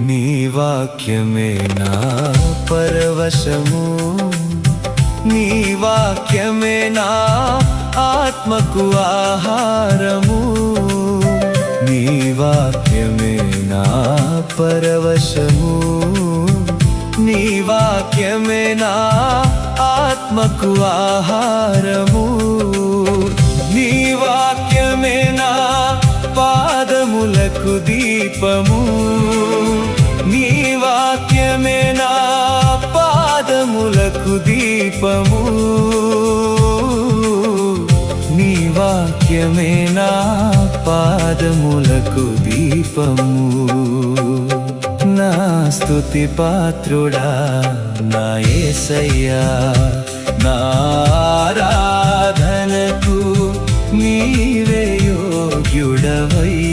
నీ వాక్యమే నా పరవశము, నీ వాక్యమే నా ఆత్మకు ఆహారము, నీ వాక్యమే నా పరవశము, నీ వాక్యమే నా ఆత్మకు ఆహారము, నీ వాక్యమే నా పాదములకు దీపము, నీ వాక్యమే నా పాదములకు దీపము, నీ వాక్యమే నా పాదములకు దీపము. నా స్తుతి పాత్రుడా నా యేసయ్యా, నా ఆరాధనకు నీవే యోగ్యుడవయ్యా.